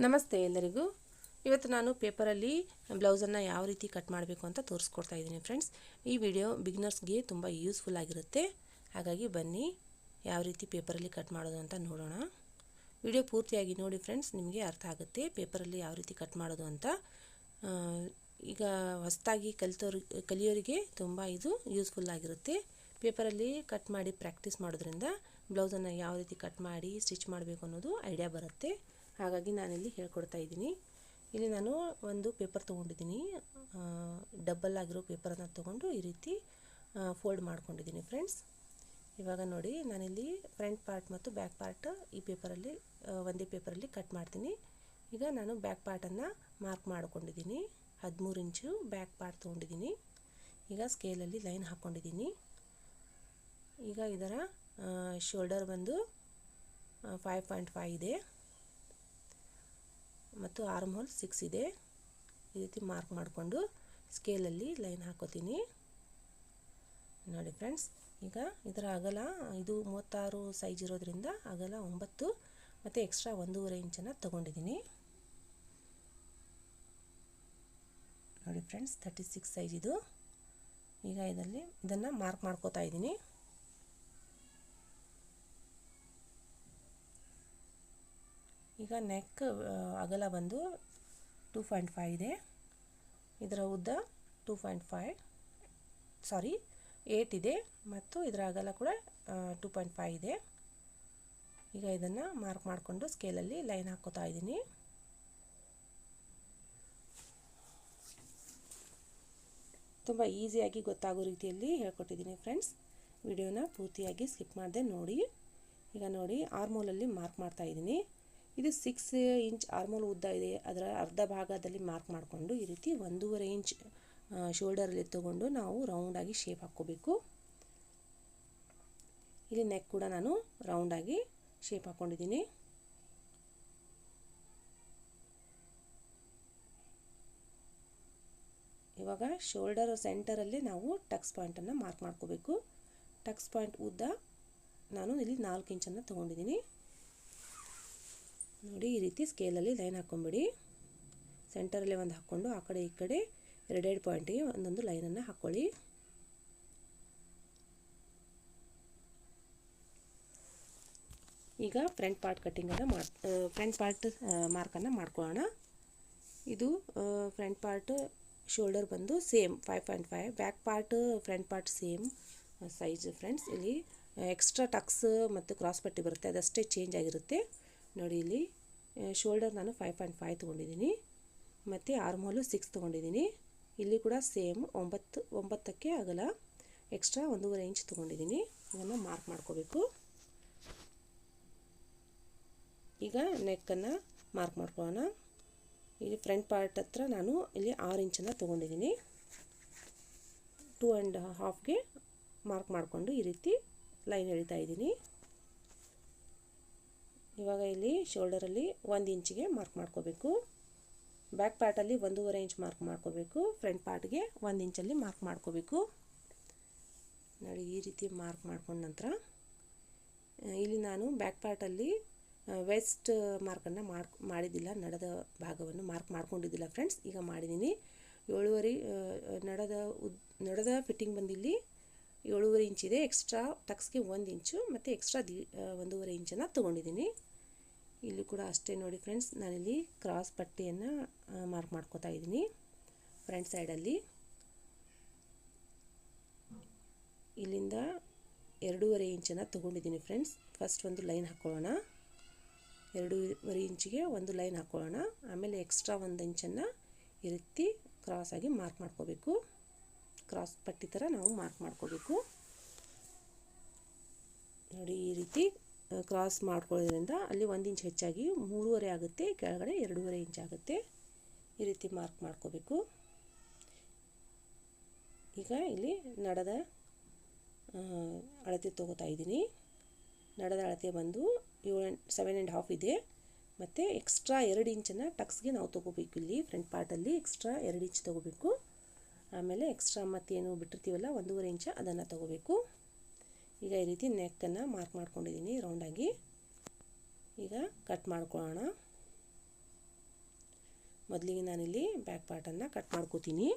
ನಮಸ್ತೆ ಎಲ್ಲರಿಗೂ. ಇವತ್ತು ನಾನು ಪೇಪರಲ್ಲಿ ಬ್ಲೌಸನ್ನು ಯಾವ ರೀತಿ ಕಟ್ ಮಾಡಬೇಕು ಅಂತ ತೋರಿಸ್ಕೊಡ್ತಾ ಇದ್ದೀನಿ ಫ್ರೆಂಡ್ಸ್. ಈ ವಿಡಿಯೋ ಬಿಗಿನರ್ಸ್ಗೆ ತುಂಬ ಯೂಸ್ಫುಲ್ ಆಗಿರುತ್ತೆ. ಹಾಗಾಗಿ ಬನ್ನಿ ಯಾವ ರೀತಿ ಪೇಪರಲ್ಲಿ ಕಟ್ ಮಾಡೋದು ಅಂತ ನೋಡೋಣ. ವಿಡಿಯೋ ಪೂರ್ತಿಯಾಗಿ ನೋಡಿ ಫ್ರೆಂಡ್ಸ್, ನಿಮಗೆ ಅರ್ಥ ಆಗುತ್ತೆ ಪೇಪರಲ್ಲಿ ಯಾವ ರೀತಿ ಕಟ್ ಮಾಡೋದು ಅಂತ. ಈಗ ಹೊಸದಾಗಿ ಕಲಿಯೋರಿಗೆ ತುಂಬ ಇದು ಯೂಸ್ಫುಲ್ ಆಗಿರುತ್ತೆ. ಪೇಪರಲ್ಲಿ ಕಟ್ ಮಾಡಿ ಪ್ರಾಕ್ಟೀಸ್ ಮಾಡೋದ್ರಿಂದ ಬ್ಲೌಸನ್ನು ಯಾವ ರೀತಿ ಕಟ್ ಮಾಡಿ ಸ್ಟಿಚ್ ಮಾಡಬೇಕು ಅನ್ನೋದು ಐಡಿಯಾ ಬರುತ್ತೆ. ಹಾಗಾಗಿ ನಾನಿಲ್ಲಿ ಹೇಳ್ಕೊಡ್ತಾ ಇದ್ದೀನಿ. ಇಲ್ಲಿ ನಾನು ಒಂದು ಪೇಪರ್ ತೊಗೊಂಡಿದ್ದೀನಿ, ಡಬಲ್ ಆಗಿರೋ ಪೇಪರನ್ನು ತೊಗೊಂಡು ಈ ರೀತಿ ಫೋಲ್ಡ್ ಮಾಡ್ಕೊಂಡಿದ್ದೀನಿ ಫ್ರೆಂಡ್ಸ್. ಇವಾಗ ನೋಡಿ, ನಾನಿಲ್ಲಿ ಫ್ರಂಟ್ ಪಾರ್ಟ್ ಮತ್ತು ಬ್ಯಾಕ್ ಪಾರ್ಟ್ ಈ ಪೇಪರಲ್ಲಿ ಒಂದೇ ಪೇಪರಲ್ಲಿ ಕಟ್ ಮಾಡ್ತೀನಿ. ಈಗ ನಾನು ಬ್ಯಾಕ್ ಪಾರ್ಟನ್ನು ಮಾರ್ಕ್ ಮಾಡ್ಕೊಂಡಿದ್ದೀನಿ. 13 ಇಂಚು ಬ್ಯಾಕ್ ಪಾರ್ಟ್ ತೊಗೊಂಡಿದ್ದೀನಿ. ಈಗ ಸ್ಕೇಲಲ್ಲಿ ಲೈನ್ ಹಾಕ್ಕೊಂಡಿದ್ದೀನಿ. ಈಗ ಇದರ ಶೋಲ್ಡರ್ ಬಂದು 5.5 ಇದೆ ಮತ್ತು ಆರ್ಮ್ ಹೋಲ್ 6 ಇದೆ. ಈ ರೀತಿ ಮಾರ್ಕ್ ಮಾಡಿಕೊಂಡು ಸ್ಕೇಲಲ್ಲಿ ಲೈನ್ ಹಾಕೋತೀನಿ. ನೋಡಿ ಫ್ರೆಂಡ್ಸ್, ಈಗ ಇದರ ಅಗಲ ಇದು 36 ಸೈಜ್ ಇರೋದ್ರಿಂದ ಅಗಲ 9 ಮತ್ತು ಎಕ್ಸ್ಟ್ರಾ 1.5 ಇಂಚನ್ನು ತೊಗೊಂಡಿದ್ದೀನಿ. ನೋಡಿ ಫ್ರೆಂಡ್ಸ್, 36 ಸೈಜ್ ಇದು. ಈಗ ಇದನ್ನು ಮಾರ್ಕ್ ಮಾಡ್ಕೋತಾ ಇದ್ದೀನಿ. ಈಗ ನೆಕ್ ಅಗಲ ಬಂದು 2.5 ಇದೆ. ಇದರ ಉದ್ದ 8 ಇದೆ ಮತ್ತು ಇದರ ಅಗಲ ಕೂಡ 2.5 ಇದೆ. ಈಗ ಇದನ್ನು ಮಾರ್ಕ್ ಮಾಡಿಕೊಂಡು ಸ್ಕೇಲಲ್ಲಿ ಲೈನ್ ಹಾಕೋತಾ ಇದ್ದೀನಿ. ತುಂಬ ಈಸಿಯಾಗಿ ಗೊತ್ತಾಗೋ ರೀತಿಯಲ್ಲಿ ಹೇಳ್ಕೊಟ್ಟಿದ್ದೀನಿ ಫ್ರೆಂಡ್ಸ್. ವಿಡಿಯೋನ ಪೂರ್ತಿಯಾಗಿ ಸ್ಕಿಪ್ ಮಾಡದೆ ನೋಡಿ. ಈಗ ನೋಡಿ, ಆರ್ಮೋಲಲ್ಲಿ ಮಾರ್ಕ್ ಮಾಡ್ತಾ ಇದ್ದೀನಿ. ಇದು 6 ಇಂಚ್ ಆರ್ಮೋಲ್ ಉದ್ದ ಇದೆ. ಅದರ ಅರ್ಧ ಭಾಗದಲ್ಲಿ ಮಾರ್ಕ್ ಮಾಡಿಕೊಂಡು ಈ ರೀತಿ 1.5 ಇಂಚ್ ಶೋಲ್ಡರಲ್ಲಿ ತಗೊಂಡು ನಾವು ರೌಂಡಾಗಿ ಶೇಪ್ ಹಾಕ್ಕೋಬೇಕು. ಇಲ್ಲಿ ನೆಕ್ ಕೂಡ ನಾನು ರೌಂಡಾಗಿ ಶೇಪ್ ಹಾಕ್ಕೊಂಡಿದ್ದೀನಿ. ಇವಾಗ ಶೋಲ್ಡರ್ ಸೆಂಟರಲ್ಲಿ ನಾವು ಟಕ್ಸ್ ಪಾಯಿಂಟನ್ನು ಮಾರ್ಕ್ ಮಾಡ್ಕೋಬೇಕು. ಟಕ್ಸ್ ಪಾಯಿಂಟ್ ಉದ್ದ ನಾನು ಇಲ್ಲಿ 4 ಇಂಚನ್ನು ತೊಗೊಂಡಿದ್ದೀನಿ. ನೋಡಿ, ಈ ರೀತಿ ಸ್ಕೇಲಲ್ಲಿ ಲೈನ್ ಹಾಕ್ಕೊಂಬಿಡಿ. ಸೆಂಟರಲ್ಲಿ ಒಂದು ಹಾಕ್ಕೊಂಡು ಆ ಕಡೆ ಈ ಕಡೆ 2 ಪಾಯಿಂಟಿಗೆ ಒಂದೊಂದು ಲೈನನ್ನು ಹಾಕ್ಕೊಳ್ಳಿ. ಈಗ ಫ್ರಂಟ್ ಪಾರ್ಟ್ ಫ್ರಂಟ್ ಪಾರ್ಟ್ ಮಾರ್ಕನ್ನು ಮಾಡ್ಕೊಳ್ಳೋಣ. ಇದು ಫ್ರಂಟ್ ಪಾರ್ಟ್ ಶೋಲ್ಡರ್ ಬಂದು same 5.5. Back part front part same size friends. ಇಲ್ಲಿ ಎಕ್ಸ್ಟ್ರಾ ಟಕ್ಸ್ ಮತ್ತು ಕ್ರಾಸ್ ಪಟ್ಟಿ ಬರುತ್ತೆ, ಅದಷ್ಟೇ ಚೇಂಜ್ ಆಗಿರುತ್ತೆ. ನೋಡಿ, ಇಲ್ಲಿ ಶೋಲ್ಡರ್ ನಾನು 5.5 ತೊಗೊಂಡಿದ್ದೀನಿ ಮತ್ತು ಆರ್ಮ್ ಹೋಲು 6 ತೊಗೊಂಡಿದ್ದೀನಿ. ಇಲ್ಲಿ ಕೂಡ ಸೇಮ್ 9ಕ್ಕೆ ಅಗಲ ಎಕ್ಸ್ಟ್ರಾ 1.5 ಇಂಚ್ ತೊಗೊಂಡಿದ್ದೀನಿ. ಇದನ್ನು ಮಾರ್ಕ್ ಮಾಡ್ಕೋಬೇಕು. ಈಗ ನೆಕ್ಕನ್ನು ಮಾರ್ಕ್ ಮಾಡ್ಕೊಳ್ಳೋಣ. ಇಲ್ಲಿ ಫ್ರಂಟ್ ಪಾರ್ಟ್ ಹತ್ರ ನಾನು ಇಲ್ಲಿ 6 ಇಂಚನ್ನು ತೊಗೊಂಡಿದ್ದೀನಿ. 2.5ಗೆ ಮಾರ್ಕ್ ಮಾಡಿಕೊಂಡು ಈ ರೀತಿ ಲೈನ್ ಎಳಿತಾ ಇದ್ದೀನಿ. ಇವಾಗ ಇಲ್ಲಿ ಶೋಲ್ಡರಲ್ಲಿ 1 ಇಂಚಿಗೆ ಮಾರ್ಕ್ ಮಾಡ್ಕೋಬೇಕು. ಬ್ಯಾಕ್ ಪಾರ್ಟಲ್ಲಿ 1.5 ಇಂಚ್ ಮಾರ್ಕ್ ಮಾಡ್ಕೋಬೇಕು. ಫ್ರಂಟ್ ಪಾರ್ಟ್ಗೆ 1 ಇಂಚಲ್ಲಿ ಮಾರ್ಕ್ ಮಾಡ್ಕೋಬೇಕು. ನೋಡಿ, ಈ ರೀತಿ ಮಾರ್ಕ್ ಮಾಡ್ಕೊಂಡ ನಂತರ ಇಲ್ಲಿ ನಾನು ಬ್ಯಾಕ್ ಪಾರ್ಟಲ್ಲಿ ವೆಸ್ಟ್ ಮಾರ್ಕನ್ನು ಮಾಡಿದ್ದಿಲ್ಲ, ನಡದ ಭಾಗವನ್ನು ಮಾರ್ಕ್ ಮಾಡ್ಕೊಂಡಿದ್ದಿಲ್ಲ ಫ್ರೆಂಡ್ಸ್. ಈಗ ಮಾಡಿದ್ದೀನಿ. 7.5 ನಡದ ಫಿಟ್ಟಿಂಗ್ ಬಂದಿಲ್ಲಿ 7.5 ಇಂಚಿದೆ. ಎಕ್ಸ್ಟ್ರಾ ಟಕ್ಸ್ಗೆ 1 ಇಂಚು ಮತ್ತು ಎಕ್ಸ್ಟ್ರಾ 1.5 ಇಂಚನ್ನು ತೊಗೊಂಡಿದ್ದೀನಿ. ಇಲ್ಲಿ ಕೂಡ ಅಷ್ಟೇ ನೋಡಿ ಫ್ರೆಂಡ್ಸ್, ನಾನಿಲ್ಲಿ ಕ್ರಾಸ್ ಪಟ್ಟಿಯನ್ನು ಮಾರ್ಕ್ ಮಾಡ್ಕೋತಾ ಇದ್ದೀನಿ ಫ್ರಂಟ್ ಸೈಡಲ್ಲಿ. ಇಲ್ಲಿಂದ 2.5 ಇಂಚನ್ನು ತೊಗೊಂಡಿದ್ದೀನಿ ಫ್ರೆಂಡ್ಸ್. ಫಸ್ಟ್ ಒಂದು ಲೈನ್ ಹಾಕ್ಕೊಳ್ಳೋಣ. 2.5 ಇಂಚಿಗೆ ಒಂದು ಲೈನ್ ಹಾಕ್ಕೊಳ್ಳೋಣ. ಆಮೇಲೆ ಎಕ್ಸ್ಟ್ರಾ 1 ಇಂಚನ್ನು ಈ ರೀತಿ ಕ್ರಾಸಾಗಿ ಮಾರ್ಕ್ ಮಾಡ್ಕೋಬೇಕು. ಕ್ರಾಸ್ ಪಟ್ಟಿ ಥರ ನಾವು ಮಾರ್ಕ್ ಮಾಡ್ಕೋಬೇಕು. ನೋಡಿ, ಈ ರೀತಿ ಕ್ರಾಸ್ ಮಾಡ್ಕೊಳ್ಳೋದ್ರಿಂದ ಅಲ್ಲಿ 1 ಇಂಚ್ ಹೆಚ್ಚಾಗಿ 3.5 ಆಗುತ್ತೆ, ಕೆಳಗಡೆ 2.5 ಇಂಚ್ ಆಗುತ್ತೆ. ಈ ರೀತಿ ಮಾರ್ಕ್ ಮಾಡ್ಕೋಬೇಕು. ಈಗ ಇಲ್ಲಿ ನಡದ ಅಳತೆ ತೊಗೋತಾ ಇದ್ದೀನಿ. ನಡದ ಅಳತೆ ಬಂದು 7.5 ಇದೆ ಮತ್ತು ಎಕ್ಸ್ಟ್ರಾ 2 ಇಂಚನ್ನು ಟಕ್ಸ್ಗೆ ನಾವು ತೊಗೋಬೇಕು. ಇಲ್ಲಿ ಫ್ರಂಟ್ ಪಾರ್ಟಲ್ಲಿ ಎಕ್ಸ್ಟ್ರಾ 2 ಇಂಚ್ ತೊಗೋಬೇಕು. ಆಮೇಲೆ ಎಕ್ಸ್ಟ್ರಾ ಮತ್ತೇನು ಬಿಟ್ಟಿರ್ತೀವಲ್ಲ 1.5 ಇಂಚ್ ಅದನ್ನು ತೊಗೋಬೇಕು. ಈಗ ಈ ರೀತಿ ನೆಕ್ಕನ್ನು ಮಾರ್ಕ್ ಮಾಡ್ಕೊಂಡಿದ್ದೀನಿ ರೌಂಡಾಗಿ. ಈಗ ಕಟ್ ಮಾಡ್ಕೊಳ್ಳೋಣ. ಮೊದಲಿಗೆ ನಾನಿಲ್ಲಿ ಬ್ಯಾಕ್ ಪಾರ್ಟನ್ನು ಕಟ್ ಮಾಡ್ಕೋತೀನಿ.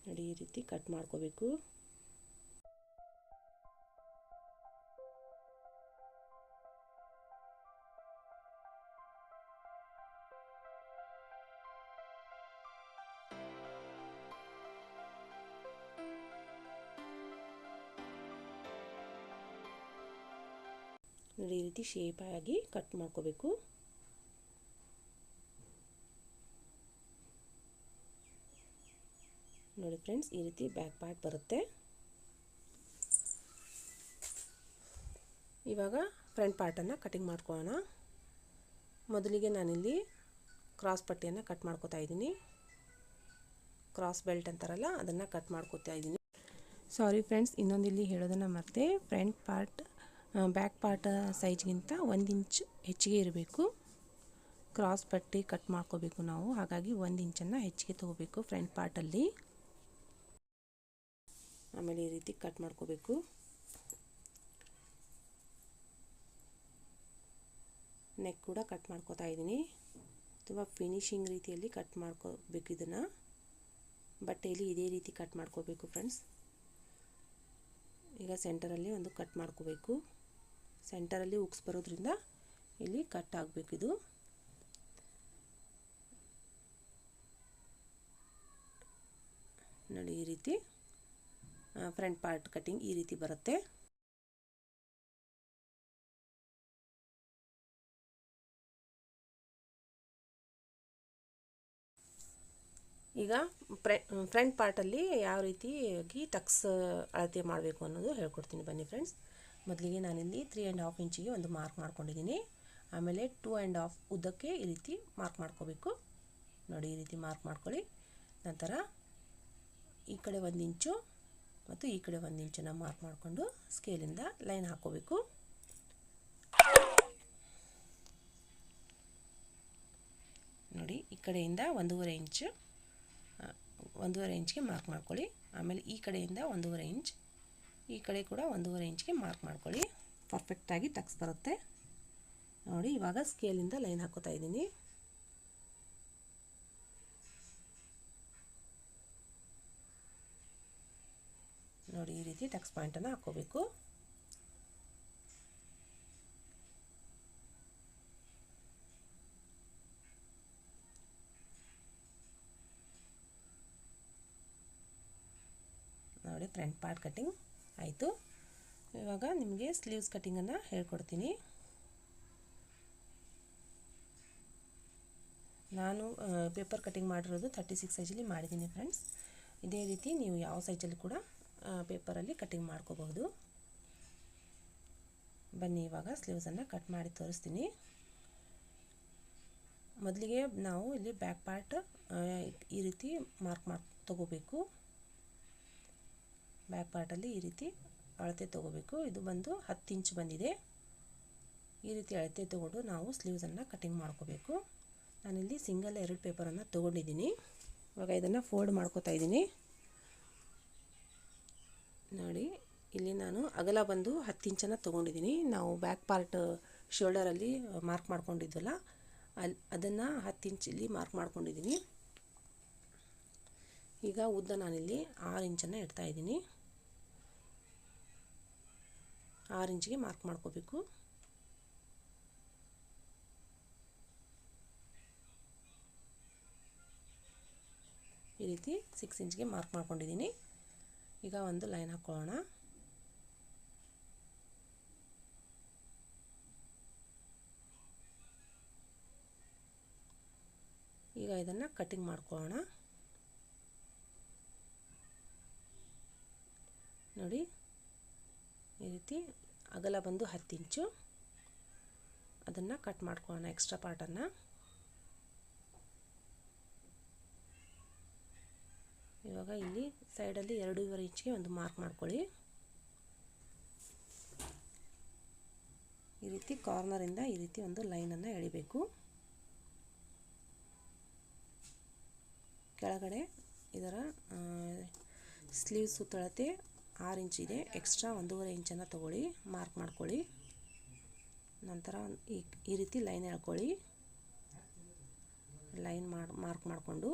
ನೋಡಿ ಈ ರೀತಿ ಕಟ್ ಮಾಡ್ಕೋಬೇಕು. ನೋಡಿ ಈ ರೀತಿ ಶೇಪ್ ಆಗಿ ಕಟ್ ಮಾಡ್ಕೋಬೇಕು. ನೋಡಿ ಫ್ರೆಂಡ್ಸ್, ಈ ರೀತಿ ಬ್ಯಾಕ್ ಪಾರ್ಟ್ ಬರುತ್ತೆ. ಇವಾಗ ಫ್ರಂಟ್ ಪಾರ್ಟನ್ನು ಕಟಿಂಗ್ ಮಾಡ್ಕೊಳ್ಳೋಣ. ಮೊದಲಿಗೆ ನಾನಿಲ್ಲಿ ಕ್ರಾಸ್ ಪಟ್ಟಿಯನ್ನು ಕಟ್ ಮಾಡ್ಕೋತಾ ಇದ್ದೀನಿ. ಕ್ರಾಸ್ ಬೆಲ್ಟ್ ಅಂತಾರಲ್ಲ ಅದನ್ನು ಕಟ್ ಮಾಡ್ಕೋತಾ ಇದ್ದೀನಿ. ಸಾರಿ ಫ್ರೆಂಡ್ಸ್, ಇನ್ನೊಂದಿಲ್ಲಿ ಹೇಳೋದನ್ನು ಮರೆತೆ. ಫ್ರಂಟ್ ಪಾರ್ಟ್ ಬ್ಯಾಕ್ ಪಾರ್ಟ್ ಸೈಜ್ಗಿಂತ 1 ಇಂಚ್ ಹೆಚ್ಚಿಗೆ ಇರಬೇಕು. ಕ್ರಾಸ್ ಪಟ್ಟಿ ಕಟ್ ಮಾಡ್ಕೋಬೇಕು ನಾವು, ಹಾಗಾಗಿ 1 ಇಂಚನ್ನು ಹೆಚ್ಚಿಗೆ ತೊಗೋಬೇಕು ಫ್ರಂಟ್ ಪಾರ್ಟಲ್ಲಿ. ಆಮೇಲೆ ಈ ರೀತಿ ಕಟ್ ಮಾಡ್ಕೋಬೇಕು. ನೆಕ್ ಕೂಡ ಕಟ್ ಮಾಡ್ಕೋತಾ ಇದ್ದೀನಿ. ತುಂಬ ಫಿನಿಶಿಂಗ್ ರೀತಿಯಲ್ಲಿ ಕಟ್ ಮಾಡ್ಕೋಬೇಕು. ಇದನ್ನು ಬಟ್ಟೆಯಲ್ಲಿ ಇದೇ ರೀತಿ ಕಟ್ ಮಾಡ್ಕೋಬೇಕು ಫ್ರೆಂಡ್ಸ್. ಈಗ ಸೆಂಟರಲ್ಲಿ ಒಂದು ಕಟ್ ಮಾಡ್ಕೋಬೇಕು. ಸೆಂಟರಲ್ಲಿ ಉಕ್ಸ್ ಬರೋದ್ರಿಂದ ಇಲ್ಲಿ ಕಟ್ ಆಗಬೇಕು. ಇದು ನೋಡಿ ಈ ರೀತಿ ಫ್ರಂಟ್ ಪಾರ್ಟ್ ಕಟಿಂಗ್ ಈ ರೀತಿ ಬರುತ್ತೆ. ಈಗ ಫ್ರಂಟ್ ಪಾರ್ಟಲ್ಲಿ ಯಾವ ರೀತಿಯಾಗಿ ಟಕ್ಸ್ ಅಳತೆ ಮಾಡಬೇಕು ಅನ್ನೋದು ಹೇಳ್ಕೊಡ್ತೀನಿ ಬನ್ನಿ ಫ್ರೆಂಡ್ಸ್. ಮೊದಲಿಗೆ ನಾನಿಲ್ಲಿ 3.5 ಇಂಚಿಗೆ ಒಂದು ಮಾರ್ಕ್ ಮಾಡ್ಕೊಂಡಿದ್ದೀನಿ. ಆಮೇಲೆ 2.5 ಉದ್ದಕ್ಕೆ ಈ ರೀತಿ ಮಾರ್ಕ್ ಮಾಡ್ಕೋಬೇಕು. ನೋಡಿ ಈ ರೀತಿ ಮಾರ್ಕ್ ಮಾಡ್ಕೊಳ್ಳಿ. ನಂತರ ಈ ಕಡೆ 1 ಇಂಚು ಮತ್ತು ಈ ಕಡೆ 1 ಇಂಚನ್ನು ಮಾರ್ಕ್ ಮಾಡಿಕೊಂಡು ಸ್ಕೇಲಿಂದ ಲೈನ್ ಹಾಕೋಬೇಕು. ನೋಡಿ ಈ ಕಡೆಯಿಂದ 1.5 ಇಂಚ್ಗೆ ಮಾರ್ಕ್ ಮಾಡ್ಕೊಳ್ಳಿ. ಆಮೇಲೆ ಈ ಕಡೆಯಿಂದ 1.5 ಇಂಚ್, ಈ ಕಡೆ ಕೂಡ 1.5 ಇಂಚ್ಗೆ ಮಾರ್ಕ್ ಮಾಡ್ಕೊಳ್ಳಿ. ಪರ್ಫೆಕ್ಟಾಗಿ ಟಕ್ಸ್ ಬರುತ್ತೆ. ನೋಡಿ ಇವಾಗ ಸ್ಕೇಲಿಂದ ಲೈನ್ ಹಾಕೋತಾ ಇದ್ದೀನಿ. ನೋಡಿ ಈ ರೀತಿ ಟಕ್ಸ್ ಪಾಯಿಂಟನ್ನು ಹಾಕೋಬೇಕು. ನೋಡಿ ಫ್ರಂಟ್ ಪಾರ್ಟ್ ಕಟಿಂಗ್ ಆಯಿತು. ಇವಾಗ ನಿಮಗೆ ಸ್ಲೀವ್ಸ್ ಕಟಿಂಗನ್ನು ಹೇಳ್ಕೊಡ್ತೀನಿ. ನಾನು ಪೇಪರ್ ಕಟಿಂಗ್ ಮಾಡಿರೋದು 36 ಸೈಜಲ್ಲಿ ಮಾಡಿದ್ದೀನಿ ಫ್ರೆಂಡ್ಸ್. ಇದೇ ರೀತಿ ನೀವು ಯಾವ ಸೈಜಲ್ಲಿ ಕೂಡ ಪೇಪರಲ್ಲಿ ಕಟಿಂಗ್ ಮಾಡ್ಕೋಬಹುದು. ಬನ್ನಿ ಇವಾಗ ಸ್ಲೀವ್ಸನ್ನು ಕಟ್ ಮಾಡಿ ತೋರಿಸ್ತೀನಿ. ಮೊದಲಿಗೆ ನಾವು ಇಲ್ಲಿ ಬ್ಯಾಕ್ ಪಾರ್ಟ್ ಈ ರೀತಿ ಮಾರ್ಕ್ ತಗೋಬೇಕು. ಬ್ಯಾಕ್ ಪಾರ್ಟಲ್ಲಿ ಈ ರೀತಿ ಅಳತೆ ತಗೋಬೇಕು. ಇದು ಬಂದು 10 ಇಂಚ್ ಬಂದಿದೆ. ಈ ರೀತಿ ಅಳತೆ ತಗೊಂಡು ನಾವು ಸ್ಲೀವ್ಸನ್ನು ಕಟಿಂಗ್ ಮಾಡ್ಕೋಬೇಕು. ನಾನಿಲ್ಲಿ ಸಿಂಗಲ್ 2 ಪೇಪರನ್ನು ತೊಗೊಂಡಿದ್ದೀನಿ. ಇವಾಗ ಇದನ್ನು ಫೋಲ್ಡ್ ಮಾಡ್ಕೋತಾ ಇದ್ದೀನಿ. ನೋಡಿ ಇಲ್ಲಿ ನಾನು ಅಗಲ ಬಂದು 10 ಇಂಚನ್ನು ತೊಗೊಂಡಿದ್ದೀನಿ. ನಾವು ಬ್ಯಾಕ್ ಪಾರ್ಟ್ ಶೋಲ್ಡರಲ್ಲಿ ಮಾರ್ಕ್ ಮಾಡ್ಕೊಂಡಿದ್ವಲ್ಲ ಅದನ್ನು 10 ಇಂಚ್ ಇಲ್ಲಿ ಮಾರ್ಕ್ ಮಾಡ್ಕೊಂಡಿದ್ದೀನಿ. ಈಗ ಉದ್ದ ನಾನಿಲ್ಲಿ 6 ಇಂಚನ್ನು ಇಡ್ತಾ ಇದ್ದೀನಿ. 6 ಇಂಚಿಗೆ ಮಾರ್ಕ್ ಮಾಡ್ಕೋಬೇಕು. ಈ ರೀತಿ 6 ಇಂಚ್ಗೆ ಮಾರ್ಕ್ ಮಾಡ್ಕೊಂಡಿದ್ದೀನಿ. ಈಗ ಒಂದು ಲೈನ್ ಹಾಕೊಳ್ಳೋಣ. ಈಗ ಇದನ್ನು ಕಟಿಂಗ್ ಮಾಡ್ಕೊಳ್ಳೋಣ. ನೋಡಿ ಈ ರೀತಿ ಅಗಲ ಬಂದು 10 ಇಂಚು, ಅದನ್ನು ಕಟ್ ಮಾಡ್ಕೊಳ್ಳೋಣ ಎಕ್ಸ್ಟ್ರಾ ಪಾರ್ಟನ್ನು. ಇವಾಗ ಇಲ್ಲಿ ಸೈಡಲ್ಲಿ 2.5 ಇಂಚ್ಗೆ ಒಂದು ಮಾರ್ಕ್ ಮಾಡ್ಕೊಳ್ಳಿ. ಈ ರೀತಿ ಕಾರ್ನರಿಂದ ಈ ರೀತಿ ಒಂದು ಲೈನನ್ನು ಎಳಿಬೇಕು. ಕೆಳಗಡೆ ಇದರ ಸ್ಲೀವ್ ಸುತ್ತಳತೆ 6 ಇಂಚ್ ಇದೆ. ಎಕ್ಸ್ಟ್ರಾ 1.5 ಇಂಚನ್ನು ತಗೊಳ್ಳಿ, ಮಾರ್ಕ್ ಮಾಡ್ಕೊಳ್ಳಿ. ನಂತರ ಈ ರೀತಿ ಲೈನ್ ಎಳ್ಕೊಳ್ಳಿ. ಲೈನ್ ಮಾರ್ಕ್ ಮಾಡಿಕೊಂಡು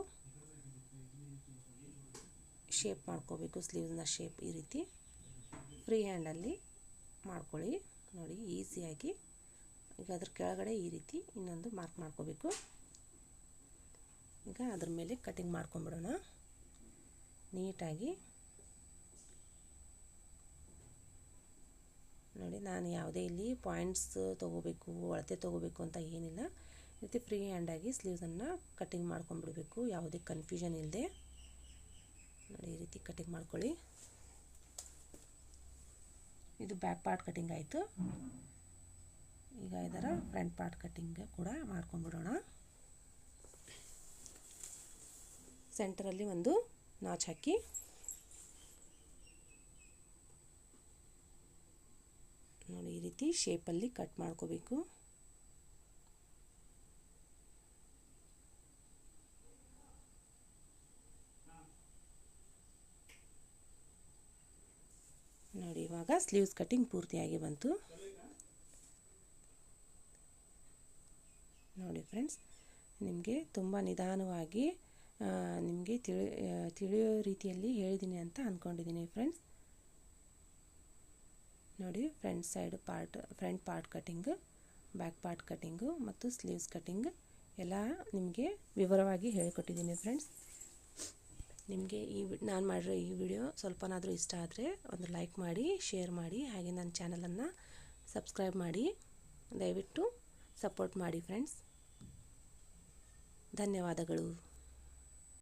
ಶೇಪ್ ಮಾಡ್ಕೋಬೇಕು. ಸ್ಲೀವ್ಸ್ನ ಶೇಪ್ ಈ ರೀತಿ ಫ್ರೀ ಹ್ಯಾಂಡಲ್ಲಿ ಮಾಡ್ಕೊಳ್ಳಿ ನೋಡಿ ಈಸಿಯಾಗಿ. ಈಗ ಅದ್ರ ಕೆಳಗಡೆ ಈ ರೀತಿ ಇನ್ನೊಂದು ಮಾರ್ಕ್ ಮಾಡ್ಕೋಬೇಕು. ಈಗ ಅದ್ರ ಮೇಲೆ ಕಟಿಂಗ್ ಮಾಡ್ಕೊಂಬಿಡೋಣ ನೀಟಾಗಿ. ನೋಡಿ ನಾನು ಯಾವುದೇ ಇಲ್ಲಿ ಪಾಯಿಂಟ್ಸ್ ತೊಗೋಬೇಕು ಅಳತೆ ತೊಗೋಬೇಕು ಅಂತ ಏನಿಲ್ಲ. ಈ ರೀತಿ ಫ್ರೀ ಹ್ಯಾಂಡಾಗಿ ಸ್ಲೀವ್ಸನ್ನು ಕಟಿಂಗ್ ಮಾಡ್ಕೊಂಡ್ಬಿಡಬೇಕು, ಯಾವುದೇ ಕನ್ಫ್ಯೂಷನ್ ಇಲ್ಲದೆ. ನೋಡಿ ಈ ರೀತಿ ಕಟಿಂಗ್ ಮಾಡ್ಕೊಳ್ಳಿ. ಇದು ಬ್ಯಾಕ್ ಪಾರ್ಟ್ ಕಟಿಂಗ್ ಆಯಿತು. ಈಗ ಇದರ ಫ್ರಂಟ್ ಪಾರ್ಟ್ ಕಟಿಂಗ್ ಕೂಡ ಮಾಡ್ಕೊಂಡ್ಬಿಡೋಣ. ಸೆಂಟರಲ್ಲಿ ಒಂದು ನಾಚ್ ಹಾಕಿ ನೋಡಿ ಈ ರೀತಿ ಶೇಪಲ್ಲಿ ಕಟ್ ಮಾಡ್ಕೋಬೇಕು. ನೋಡಿ ಇವಾಗ ಸ್ಲೀವ್ಸ್ ಕಟಿಂಗ್ ಪೂರ್ತಿಯಾಗಿ ಬಂತು. ನೋಡಿ ಫ್ರೆಂಡ್ಸ್, ನಿಮಗೆ ತುಂಬ ನಿಧಾನವಾಗಿ ನಿಮಗೆ ತಿಳಿಯೋ ರೀತಿಯಲ್ಲಿ ಹೇಳಿದ್ದೀನಿ ಅಂತ ಅಂದ್ಕೊಂಡಿದ್ದೀನಿ ಫ್ರೆಂಡ್ಸ್. ನೋಡಿ front part cutting, back part cutting ಮತ್ತು ಸ್ಲೀವ್ಸ್ ಕಟಿಂಗ್ ಎಲ್ಲ ನಿಮಗೆ ವಿವರವಾಗಿ ಹೇಳಿಕೊಟ್ಟಿದ್ದೀನಿ ಫ್ರೆಂಡ್ಸ್. ನಿಮಗೆ ನಾನು ಮಾಡಿರೋ ಈ ವಿಡಿಯೋ ಸ್ವಲ್ಪನಾದರೂ ಇಷ್ಟ ಆದರೆ ಒಂದು ಲೈಕ್ ಮಾಡಿ, ಶೇರ್ ಮಾಡಿ, ಹಾಗೆ ನನ್ನ ಚಾನಲನ್ನು ಸಬ್ಸ್ಕ್ರೈಬ್ ಮಾಡಿ. ದಯವಿಟ್ಟು ಸಪೋರ್ಟ್ ಮಾಡಿ ಫ್ರೆಂಡ್ಸ್. ಧನ್ಯವಾದಗಳು.